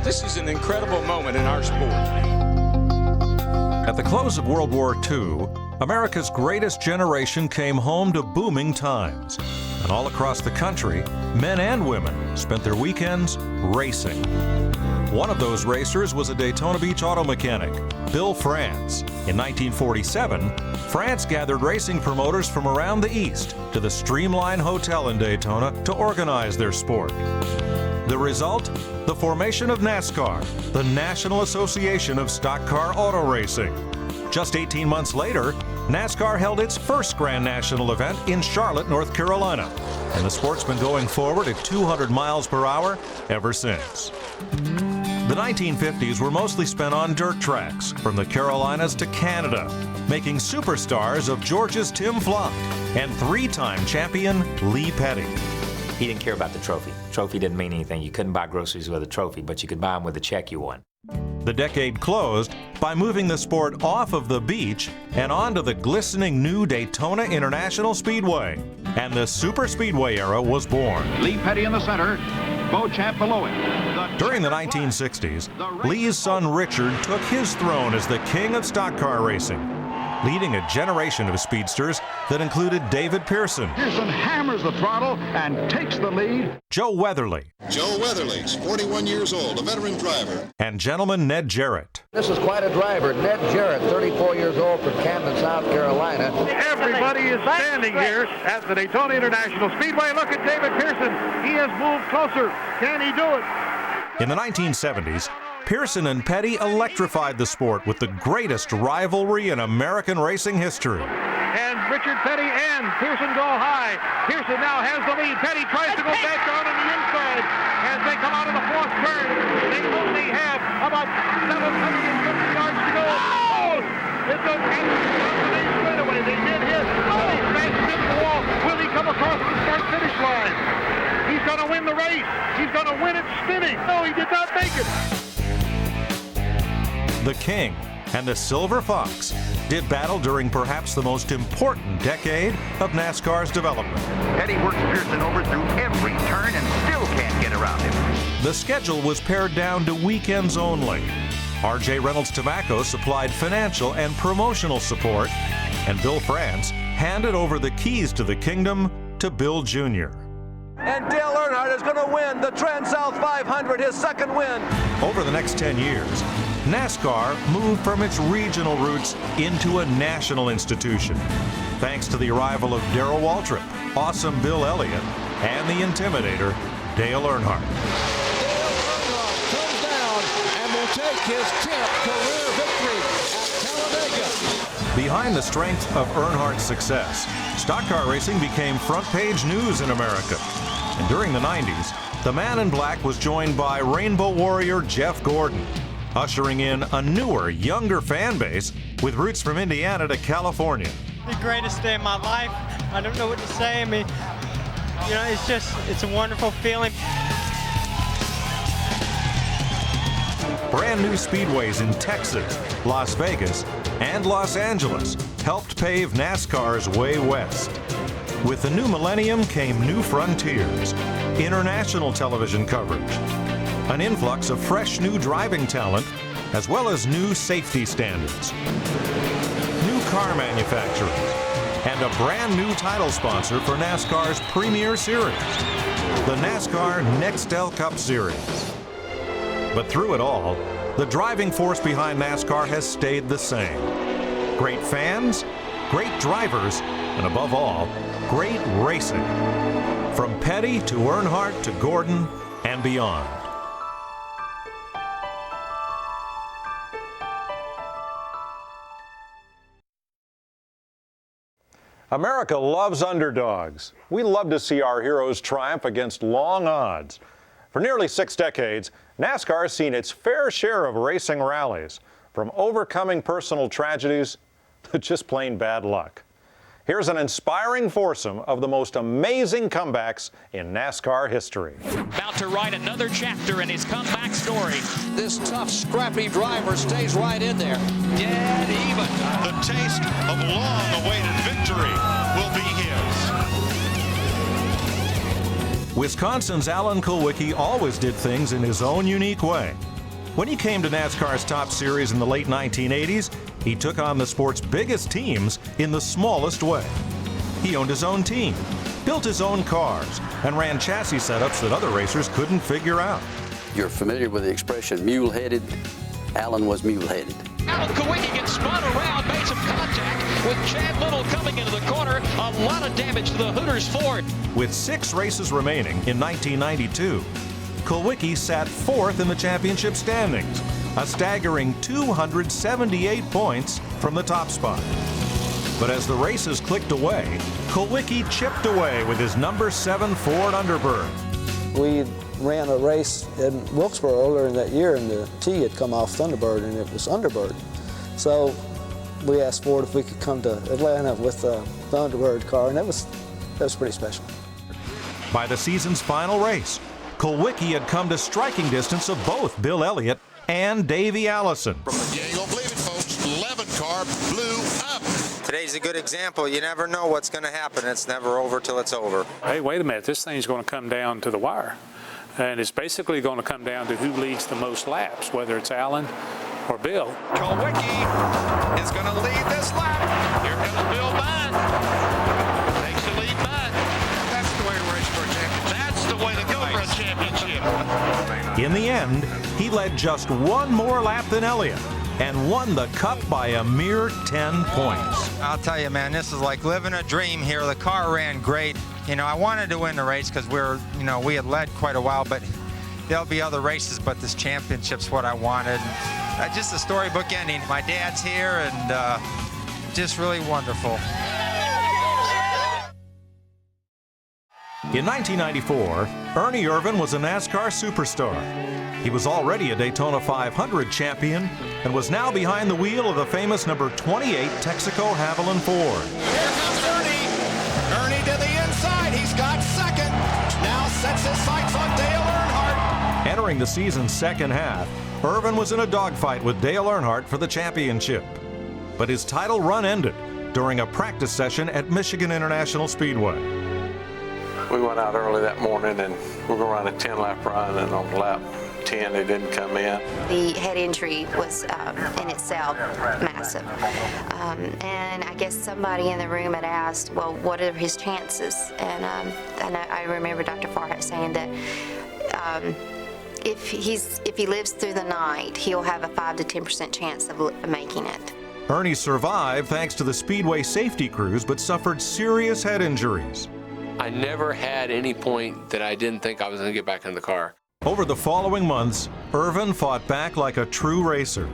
This is an incredible moment in our sport. At the close of World War II, America's greatest generation came home to booming times. And all across the country, men and women spent their weekends racing. One of those racers was a Daytona Beach auto mechanic, Bill France. In 1947, France gathered racing promoters from around the East to the Streamline Hotel in Daytona to organize their sport. The result? The formation of Nascar, the National Association of Stock Car Auto Racing. Just 18 months later, NASCAR held its first Grand National event in Charlotte, North Carolina, and the sport's been going forward at 200 miles per hour ever since. The 1950s were mostly spent on dirt tracks, from the Carolinas to Canada, making superstars of Georgia's Tim Flock and three-time champion Lee Petty. He didn't care about the trophy. Trophy didn't mean anything. You couldn't buy groceries with a trophy, but you could buy them with a check you won. The decade closed by moving the sport off of the beach and onto the glistening new Daytona International Speedway. And the Super Speedway era was born. Lee Petty in the center, Beauchamp below him. During the 1960s, Lee's son Richard took his throne as the king of stock car racing, leading a generation of speedsters that included David Pearson. Pearson hammers the throttle and takes the lead. Joe Weatherly. Joe Weatherly's 41 years old, a veteran driver. And gentleman Ned Jarrett. This is quite a driver. Ned Jarrett, 34 years old, from Camden, South Carolina. Everybody is standing here at the Daytona International Speedway. Look at David Pearson. He has moved closer. Can he do it? In the 1970s, Pearson and Petty electrified the sport with the greatest rivalry in American racing history. And Richard Petty and Pearson go high. Pearson now has the lead. Petty tries to go back down on the inside as they come out of the fourth turn. They only have about 750 yards to go. Oh! It's a straightaway. They did hit. Oh! He smashed into the wall. Will he come across the start-finish line? He's going to win the race. He's going to win it spinning. No, he did not make it. The King and the Silver Fox did battle during perhaps the most important decade of NASCAR's development. Petty works Pearson over through every turn and still can't get around him. The schedule was pared down to weekends only. R.J. Reynolds Tobacco supplied financial and promotional support, and Bill France handed over the keys to the kingdom to Bill Jr. And Dale Earnhardt is going to win the Trans-South 500, his second win. Over the next 10 years, NASCAR moved from its regional roots into a national institution, thanks to the arrival of Darrell Waltrip, Awesome Bill Elliott, and the Intimidator, Dale Earnhardt. Dale Earnhardt comes down and will take his 10th career victory at Talladega. Behind the strength of Earnhardt's success, stock car racing became front-page news in America. And during the 90s, the Man in Black was joined by Rainbow Warrior Jeff Gordon, ushering in a newer, younger fan base with roots from Indiana to California. The greatest day of my life. I don't know what to say. I mean, you know, it's a wonderful feeling. Brand new speedways in Texas, Las Vegas, and Los Angeles helped pave NASCAR's way west. With the new millennium came new frontiers, international television coverage, an influx of fresh new driving talent, as well as new safety standards, new car manufacturers, and a brand new title sponsor for NASCAR's premier series, the NASCAR Nextel Cup Series. But through it all, the driving force behind NASCAR has stayed the same. Great fans, great drivers, and above all, great racing. From Petty to Earnhardt to Gordon and beyond. America loves underdogs. We love to see our heroes triumph against long odds. For nearly 6 decades, NASCAR has seen its fair share of racing rallies, from overcoming personal tragedies to just plain bad luck. Here's an inspiring foursome of the most amazing comebacks in NASCAR history. About to write another chapter in his comeback story. This tough, scrappy driver stays right in there. Dead even. The taste of long-awaited victory will be his. Wisconsin's Alan Kulwicki always did things in his own unique way. When he came to NASCAR's top series in the late 1980s, he took on the sport's biggest teams in the smallest way. He owned his own team, built his own cars, and ran chassis setups that other racers couldn't figure out. You're familiar with the expression mule-headed? Alan was mule-headed. Alan Kulwicki gets spun around, made some contact with Chad Little coming into the corner. A lot of damage to the Hooters Ford. With 6 races remaining in 1992, Kulwicki sat 4th in the championship standings, a staggering 278 points from the top spot. But as the races clicked away, Kulwicki chipped away with his number 7 Ford Underbird. We ran a race in Wilkesboro earlier in that year, and the T had come off Thunderbird, and it was Underbird. So we asked Ford if we could come to Atlanta with the Thunderbird car, and that was pretty special. By the season's final race, Kulwicki had come to striking distance of both Bill Elliott and Davey Allison. You ain't gonna believe it, folks. 11 car blew up. Today's a good example. You never know what's going to happen. It's never over till it's over. Hey, wait a minute. This thing's going to come down to the wire. And it's basically going to come down to who leads the most laps, whether it's Alan or Bill. Kulwicki is going to lead this lap. Here comes Bill Bunn. Takes the lead Bunn. That's the way to race for a championship. That's the way to go for a championship. In the end, he led just 1 more lap than Elliott and won the Cup by a mere 10 points. I'll tell you, man, this is like living a dream here. The car ran great. You know, I wanted to win the race because we had led quite a while, but there'll be other races, but this championship's what I wanted. Just a storybook ending. My dad's here, and just really wonderful. In 1994, Ernie Irvan was a NASCAR superstar. He was already a Daytona 500 champion and was now behind the wheel of the famous number 28 Texaco Havoline Ford. Here comes Ernie. Ernie to the inside. He's got second. Now sets his sights on Dale Earnhardt. Entering the season's second half, Irvan was in a dogfight with Dale Earnhardt for the championship. But his title run ended during a practice session at Michigan International Speedway. We went out early that morning and we were going to run a 10-lap run, and on lap 10 they didn't come in. The head injury was in itself massive. And I guess somebody in the room had asked, well, what are his chances? And I remember Dr. Farhat saying that if he lives through the night, he'll have a 5 to 10% chance of making it. Ernie survived thanks to the Speedway safety crews, but suffered serious head injuries. I never had any point that I didn't think I was going to get back in the car. Over the following months, Irvan fought back like a true racer.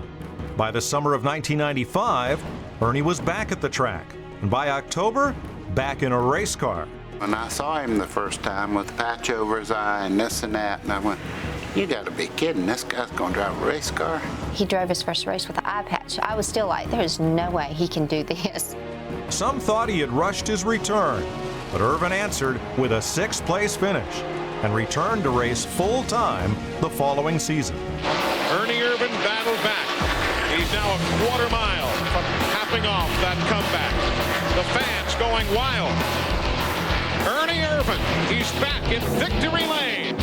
By the summer of 1995, Ernie was back at the track, and by October, back in a race car. When I saw him the first time with the patch over his eye and this and that, and I went, you gotta be kidding, this guy's gonna drive a race car? He drove his first race with an eye patch. I was still like, there's no way he can do this. Some thought he had rushed his return, but Irvan answered with a 6th place finish and returned to race full-time the following season. Ernie Irvan battled back. He's now a quarter mile from capping off that comeback. The fans going wild. Ernie Irvan, he's back in victory lane.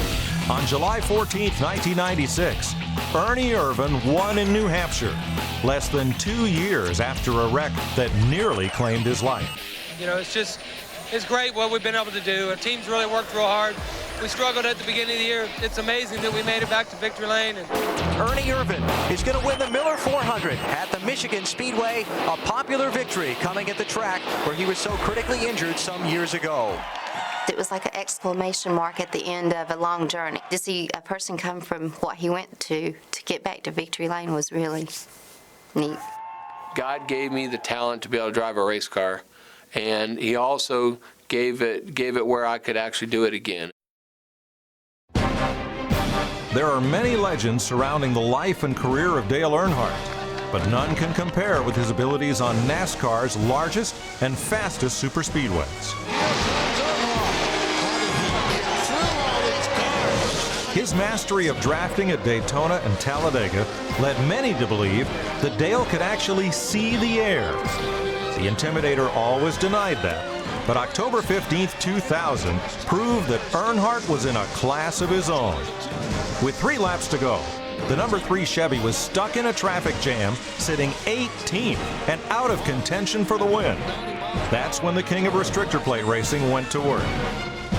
On July 14th, 1996, Ernie Irvan won in New Hampshire, less than 2 years after a wreck that nearly claimed his life. You know, it's great what we've been able to do. Our team's really worked real hard. We struggled at the beginning of the year. It's amazing that we made it back to victory lane. Ernie Irvan is going to win the Miller 400 at the Michigan Speedway, a popular victory coming at the track where he was so critically injured some years ago. It was like an exclamation mark at the end of a long journey. To see a person come from what he went to get back to victory lane was really neat. God gave me the talent to be able to drive a race car, and he also gave it where I could actually do it again. There are many legends surrounding the life and career of Dale Earnhardt, but none can compare with his abilities on NASCAR's largest and fastest superspeedways. His mastery of drafting at Daytona and Talladega led many to believe that Dale could actually see the air. The Intimidator always denied that, but October 15th, 2000 proved that Earnhardt was in a class of his own. With 3 laps to go, The number 3 Chevy was stuck in a traffic jam, sitting 18th and out of contention for the win. That's when the king of restrictor plate racing went to work.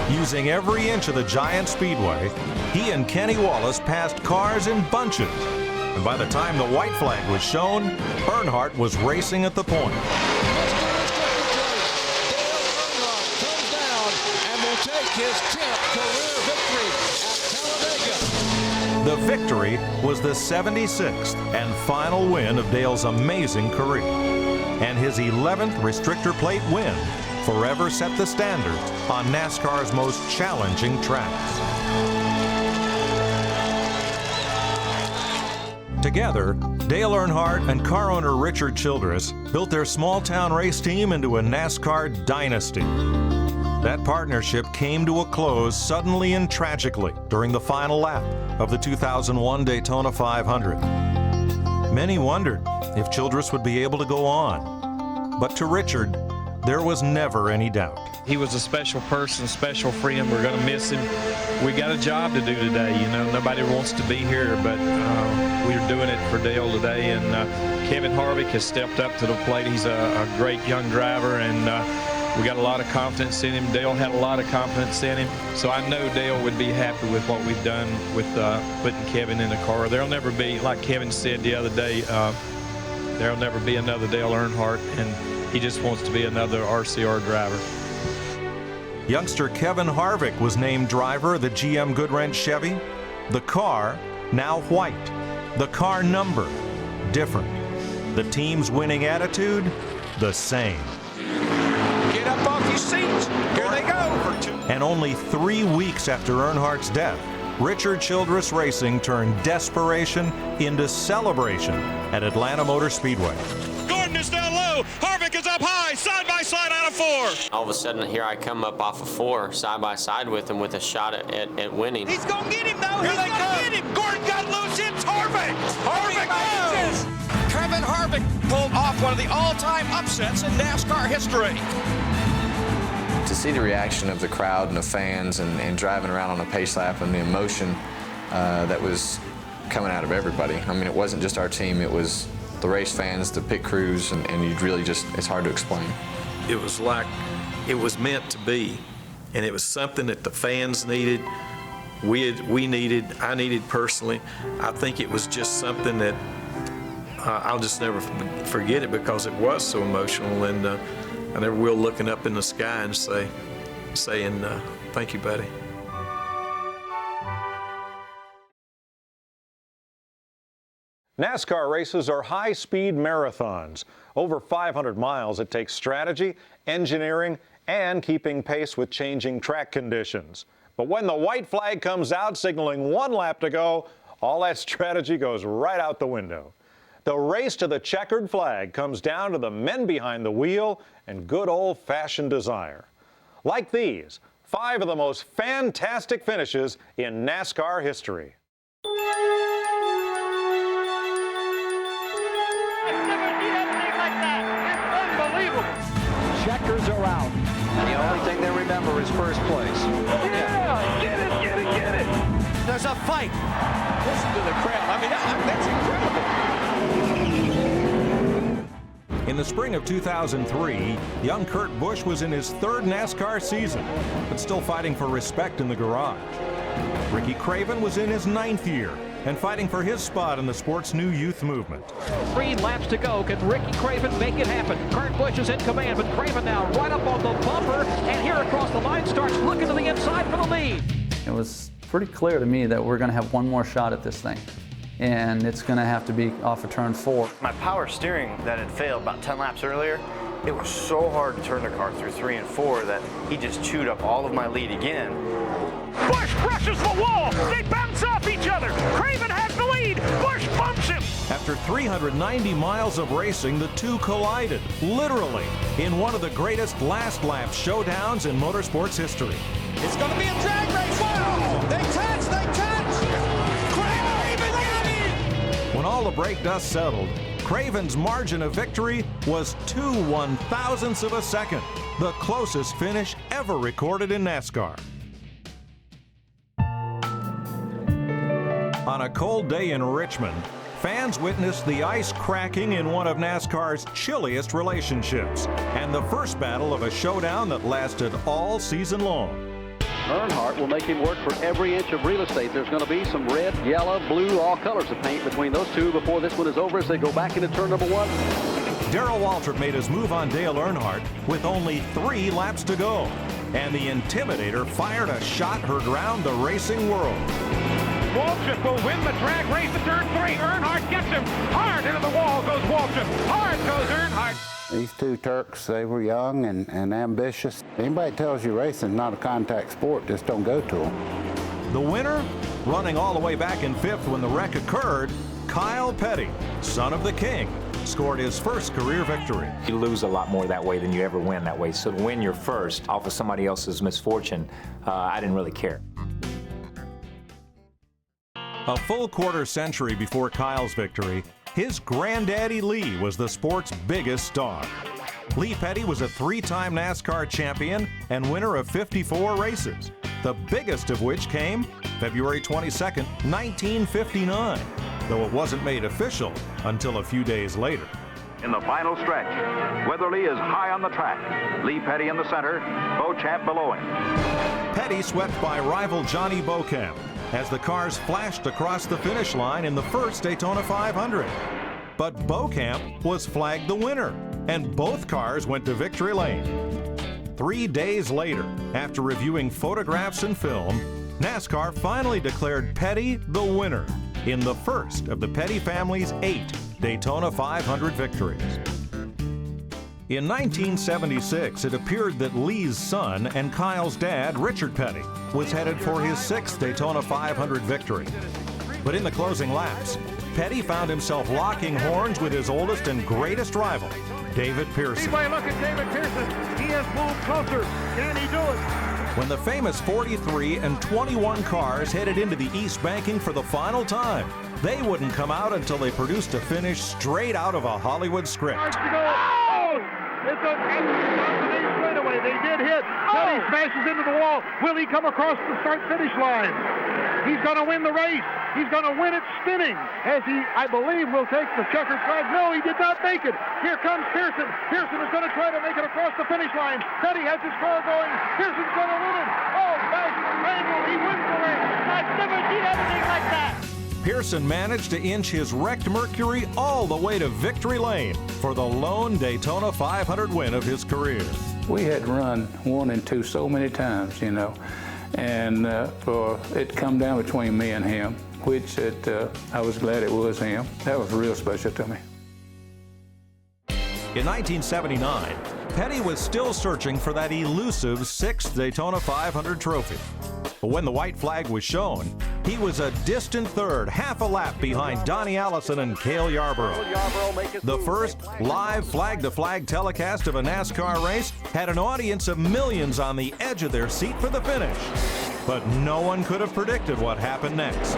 Using every inch of the giant speedway, he and Kenny Wallace passed cars in bunches. And by the time the white flag was shown, Earnhardt was racing at the point. His 10th career victory at Talladega. The victory was the 76th and final win of Dale's amazing career. And his 11th restrictor plate win forever set the standard on NASCAR's most challenging tracks. Together, Dale Earnhardt and car owner Richard Childress built their small-town race team into a NASCAR dynasty. That partnership came to a close suddenly and tragically during the final lap of the 2001 Daytona 500. Many wondered if Childress would be able to go on. But to Richard, there was never any doubt. He was a special person, special friend. We're going to miss him. We got a job to do today. You know, nobody wants to be here, but we're doing it for Dale today. And Kevin Harvick has stepped up to the plate. He's a great young driver, and we got a lot of confidence in him. Dale had a lot of confidence in him. So I know Dale would be happy with what we've done with putting Kevin in the car. There'll never be, like Kevin said the other day, there'll never be another Dale Earnhardt, and he just wants to be another RCR driver. Youngster Kevin Harvick was named driver of the GM Goodwrench Chevy. The car, now white. The car number, different. The team's winning attitude, the same. Get up off your seats. Here they go. And only 3 weeks after Earnhardt's death, Richard Childress Racing turned desperation into celebration at Atlanta Motor Speedway. Gordon is down low. Harvick is up high. Side by side out of 4. All of a sudden, here I come up off of 4, side by side with him with a shot at winning. He's going to get him, though. He's going to get him. Gordon got loose. It's Harvick. Harvick goes. Kevin Harvick pulled off one of the all-time upsets in NASCAR history. To see the reaction of the crowd and the fans and driving around on a pace lap and the emotion that was coming out of everybody. I mean, it wasn't just our team, it was the race fans, the pit crews, and you really just, it's hard to explain. It was like it was meant to be, and it was something that the fans needed, we needed, I needed personally. I think it was just something that I'll just never forget it because it was so emotional, and I never will looking up in the sky and saying, thank you, buddy. NASCAR races are high-speed marathons. Over 500 miles, it takes strategy, engineering, and keeping pace with changing track conditions. But when the white flag comes out signaling 1 lap to go, all that strategy goes right out the window. The race to the checkered flag comes down to the men behind the wheel and good old-fashioned desire. Like these, 5 of the most fantastic finishes in NASCAR history. Checkers are out. The only thing they remember is first place. Yeah, get it. There's a fight. Listen to the crowd. I mean, that's incredible. In the spring of 2003, young Kurt Busch was in his 3rd NASCAR season, but still fighting for respect in the garage. Ricky Craven was in his 9th year and fighting for his spot in the sport's new youth movement. 3 laps to go. Can Ricky Craven make it happen? Kurt Busch is in command, but Craven now right up on the bumper, and here across the line starts looking to the inside for the lead. It was pretty clear to me that we're going to have one more shot at this thing, and it's going to have to be off of turn 4. My power steering that had failed about 10 laps earlier, it was so hard to turn the car through 3 and 4 that he just chewed up all of my lead again. Busch brushes the wall. They bounce off each other. Craven has the lead. Busch bumps him. After 390 miles of racing, the two collided, literally, in one of the greatest last lap showdowns in motorsports history. It's going to be a drag race. Wow! They touch. Craven got it. When all the brake dust settled, Craven's margin of victory was 2 1/1000ths of a second, the closest finish ever recorded in NASCAR. On a cold day in Richmond, fans witnessed the ice cracking in one of NASCAR's chilliest relationships and the first battle of a showdown that lasted all season long. Earnhardt will make him work for every inch of real estate. There's going to be some red, yellow, blue, all colors of paint between those two before this one is over as they go back into turn number 1. Darrell Waltrip made his move on Dale Earnhardt with only 3 laps to go, and the Intimidator fired a shot heard round the racing world. Waltrip will win the drag race at turn 3. Earnhardt gets him. Hard into the wall goes Waltrip. Hard goes Earnhardt. These two Turks, they were young and ambitious. Anybody tells you racing's not a contact sport, just don't go to them. The winner, running all the way back in 5th when the wreck occurred, Kyle Petty, son of the King, scored his first career victory. You lose a lot more that way than you ever win that way. So to win your first off of somebody else's misfortune, I didn't really care. A full quarter century before Kyle's victory, his granddaddy Lee was the sport's biggest star. Lee Petty was a 3-time NASCAR champion and winner of 54 races, the biggest of which came February 22nd, 1959, though it wasn't made official until a few days later. In the final stretch, Weatherly is high on the track. Lee Petty in the center, Beauchamp below him. Petty swept by rival Johnny Beauchamp as the cars flashed across the finish line in the first Daytona 500. But Beauchamp was flagged the winner, and both cars went to victory lane. 3 days later, after reviewing photographs and film, NASCAR finally declared Petty the winner in the first of the Petty family's 8 Daytona 500 victories. In 1976, it appeared that Lee's son and Kyle's dad, Richard Petty, was headed for his 6th Daytona 500 victory. But in the closing laps, Petty found himself locking horns with his oldest and greatest rival, David Pearson. Anybody look at David Pearson. He has moved closer. Can he do it? When the famous 43 and 21 cars headed into the East Banking for the final time, they wouldn't come out until they produced a finish straight out of a Hollywood script. It's a straightaway. They did hit. Petty smashes into the wall. Will he come across the start-finish line? He's going to win the race. He's going to win it spinning, as he, I believe, will take the checkered flag. No, he did not make it. Here comes Pearson. Pearson is going to try to make it across the finish line. Petty has his car going. Pearson's going to win it. Oh, Basil Randall, he wins the race. I've never seen anything like that. Pearson managed to inch his wrecked Mercury all the way to victory lane for the lone Daytona 500 win of his career. We had run 1 and 2 so many times, you know, and for it to come down between me and him, which I was glad it was him. That was real special to me. In 1979, Petty was still searching for that elusive 6th Daytona 500 trophy. But when the white flag was shown, he was a distant third, half a lap behind Donnie Allison and Cale Yarborough. The first live flag-to-flag telecast of a NASCAR race had an audience of millions on the edge of their seat for the finish. But no one could have predicted what happened next.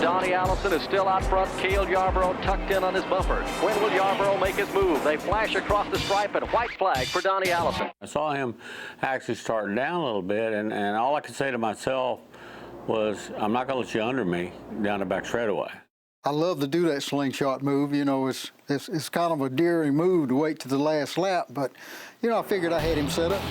Donnie Allison is still out front. Cale Yarborough tucked in on his bumper. When will Yarborough make his move? They flash across the stripe and white flag for Donnie Allison. I saw him actually starting down a little bit, and all I could say to myself was, I'm not going to let you under me down the back straightaway. I love to do that slingshot move. You know, it's kind of a daring move to wait to the last lap, but, you know, I figured I had him set up.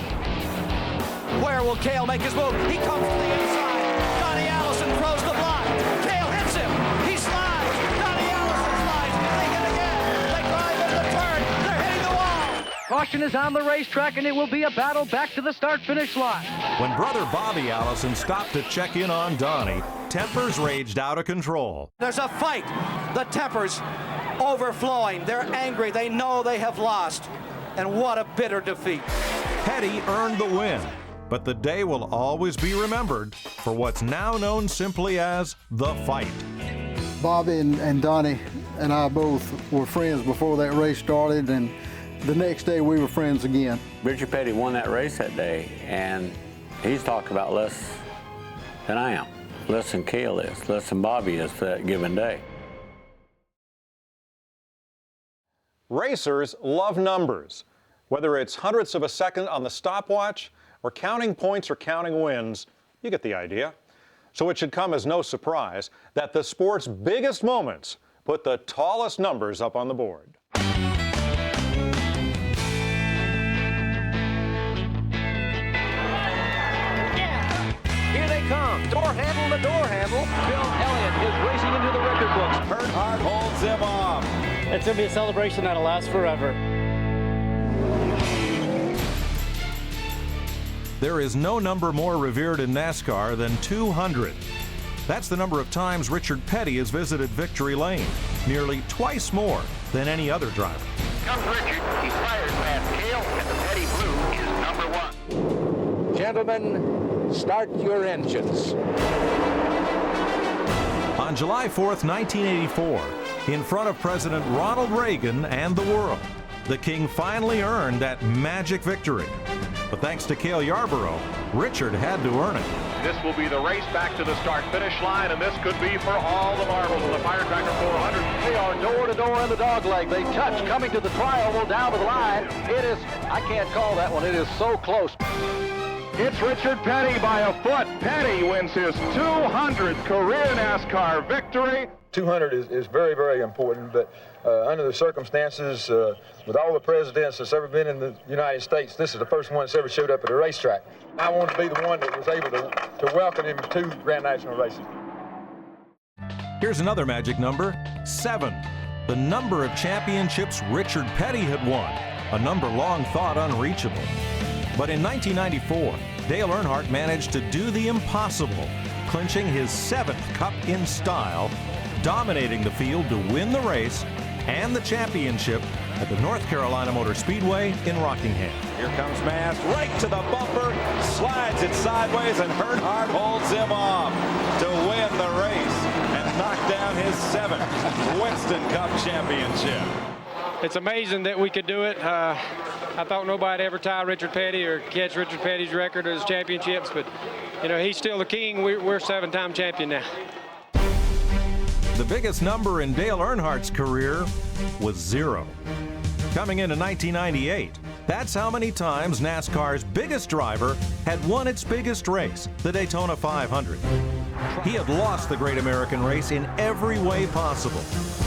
Where will Cale make his move? He comes to the inside. Donnie Allison throws the block. Cale hits him. He slides. Donnie Allison slides. They hit again. They drive into the turn. They're hitting the wall. Caution is on the racetrack, and it will be a battle back to the start-finish line. When brother Bobby Allison stopped to check in on Donnie, tempers raged out of control. There's a fight. The tempers overflowing. They're angry. They know they have lost. And what a bitter defeat. Petty earned the win, but the day will always be remembered for what's now known simply as the fight. Bobby and Donnie and I both were friends before that race started, and the next day we were friends again. Richard Petty won that race that day, and he's talked about less than I am, less than Cale is, less than Bobby is for that given day. Racers love numbers. Whether it's hundredths of a second on the stopwatch, or counting points or counting wins, you get the idea. So it should come as no surprise that the sport's biggest moments put the tallest numbers up on the board. Here they come. Door handle to door handle. Bill Elliott is racing into the record books. Earnhardt holds him off. It's going to be a celebration that'll last forever. There is no number more revered in NASCAR than 200. That's the number of times Richard Petty has visited Victory Lane, nearly twice more than any other driver. Comes Richard. He's fired past Cale, and the Petty Blue is number 1. Gentlemen, start your engines. On July 4th, 1984, in front of President Ronald Reagan and the world, the King finally earned that magic victory. But thanks to Cale Yarborough, Richard had to earn it. This will be the race back to the start-finish line, and this could be for all the marbles of the Fire Tractor 400. They are door-to-door in the dog leg. They touch coming to the tri-oval down to the line. It is, I can't call that one. It is so close. It's Richard Petty by a foot. Petty wins his 200th career NASCAR victory. 200 is very, very important, but under the circumstances, with all the presidents that's ever been in the United States, this is the first one that's ever showed up at a racetrack. I wanted to be the one that was able to welcome him to Grand National Racing. Here's another magic number, 7. The number of championships Richard Petty had won, a number long thought unreachable. But in 1994, Dale Earnhardt managed to do the impossible, clinching his 7th Cup in style, dominating the field to win the race and the championship at the North Carolina Motor Speedway in Rockingham. Here comes Mast, right to the bumper, slides it sideways, and Earnhardt holds him off to win the race and knock down his 7th Winston Cup championship. It's amazing that we could do it. I thought nobody'd ever tie Richard Petty or catch Richard Petty's record of his championships, but you know, he's still the king. We're 7-time champion now. The biggest number in Dale Earnhardt's career was 0. Coming into 1998, that's how many times NASCAR's biggest driver had won its biggest race, the Daytona 500. He had lost the Great American Race in every way possible,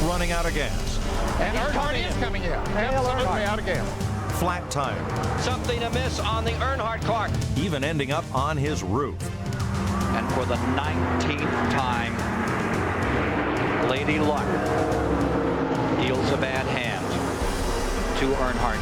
running out of gas. And Earnhardt is coming out. Absolutely out of gas. Flat tire. Something amiss on the Earnhardt car. Even ending up on his roof. And for the 19th time, Lady Luck deals a bad hand to Earnhardt.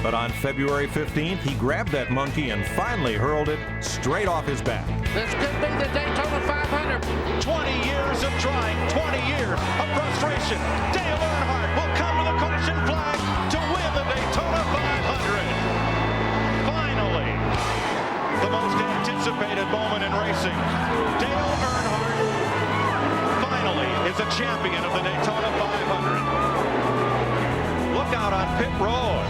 But on February 15th, he grabbed that monkey and finally hurled it straight off his back. This could be the Daytona 500. 20 years of trying, 20 years of frustration. Dale Earnhardt will come to the caution flag to win the Daytona 500. Finally, the most anticipated moment in racing. Dale Earnhardt finally is a champion of the Daytona 500. Look out on pit road.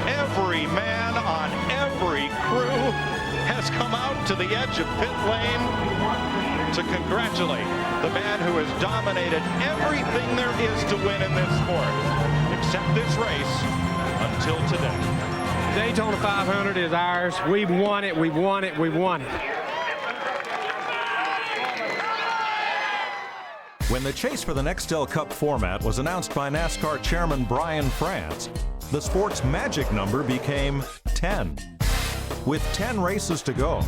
Every man on every crew has come out to the edge of pit lane to congratulate the man who has dominated everything there is to win in this sport, except this race until today. Daytona 500 is ours. We've won it, we've won it, we've won it. When the chase for the Nextel Cup format was announced by NASCAR chairman Brian France, the sport's magic number became 10. With 10 races to go,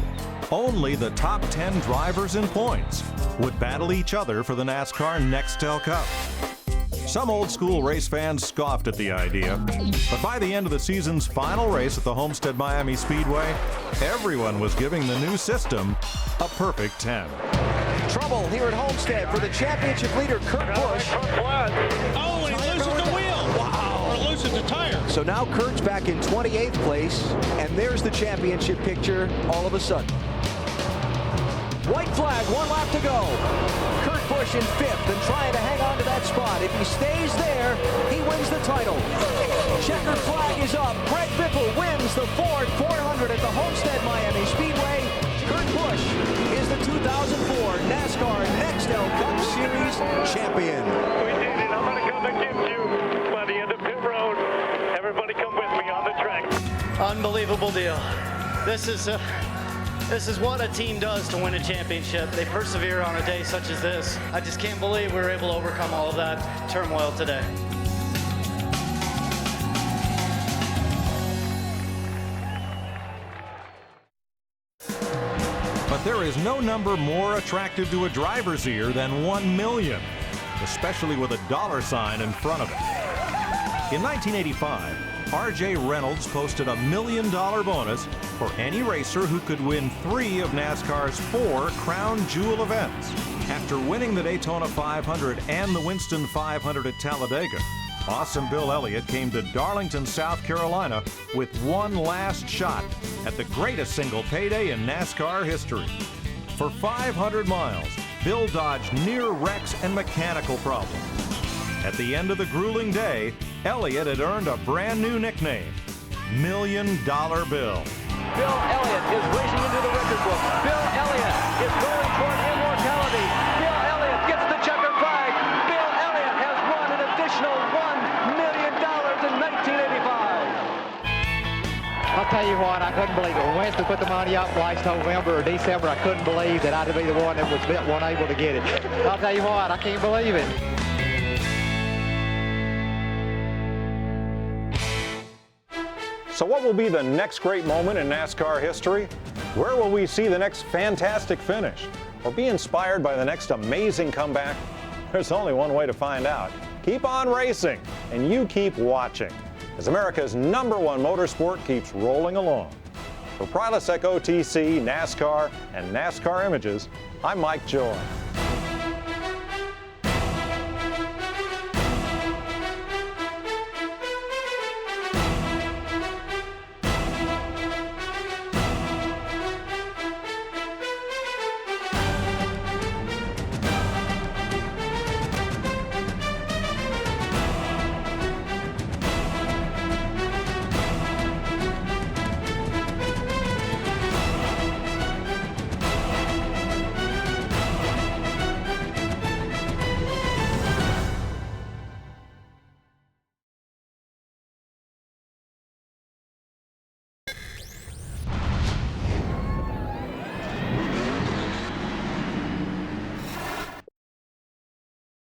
only the top 10 drivers in points would battle each other for the NASCAR Nextel Cup. Some old-school race fans scoffed at the idea, but by the end of the season's final race at the Homestead Miami Speedway, everyone was giving the new system a perfect 10. Trouble here at Homestead for the championship leader, Kurt Busch. Oh, and he loses the wheel. Wow. Or loses the tire. So now Kurt's back in 28th place, and there's the championship picture all of a sudden. White flag, 1 lap to go. Kurt Busch in 5th and trying to hang on to that spot. If he stays there, he wins the title. Checkered flag is up. Greg Biffle wins the Ford 400 at the Homestead Miami Speedway. Kurt Busch is the 2004 NASCAR Nextel Cup Series champion. We did it. I'm going to come and get you by the end of pit road. Everybody Unbelievable deal. This is what a team does to win a championship. They persevere on a day such as this. I just can't believe we were able to overcome all of that turmoil today. But there is no number more attractive to a driver's ear than 1 million, especially with a dollar sign in front of it. In 1985, R.J. Reynolds posted $1 million bonus for any racer who could win 3 of NASCAR's 4 crown jewel events. After winning the Daytona 500 and the Winston 500 at Talladega, Awesome Bill Elliott came to Darlington, South Carolina with one last shot at the greatest single payday in NASCAR history. For 500 miles, Bill dodged near wrecks and mechanical problems. At the end of the grueling day, Elliott had earned a brand new nickname, $1 Million Bill. Bill Elliott is racing into the record book. Bill Elliott is going toward immortality. Bill Elliott gets the checker flag. Bill Elliott has won an additional $1 million in 1985. I'll tell you what, I couldn't believe it. When Winston put the money up last November or December, I couldn't believe that I'd be the one that was able to get it. I'll tell you what, I can't believe it. So what will be the next great moment in NASCAR history? Where will we see the next fantastic finish? Or be inspired by the next amazing comeback? There's only one way to find out. Keep on racing, and you keep watching, as America's #1 motorsport keeps rolling along. For Prilosec OTC, NASCAR, and NASCAR Images, I'm Mike Joy.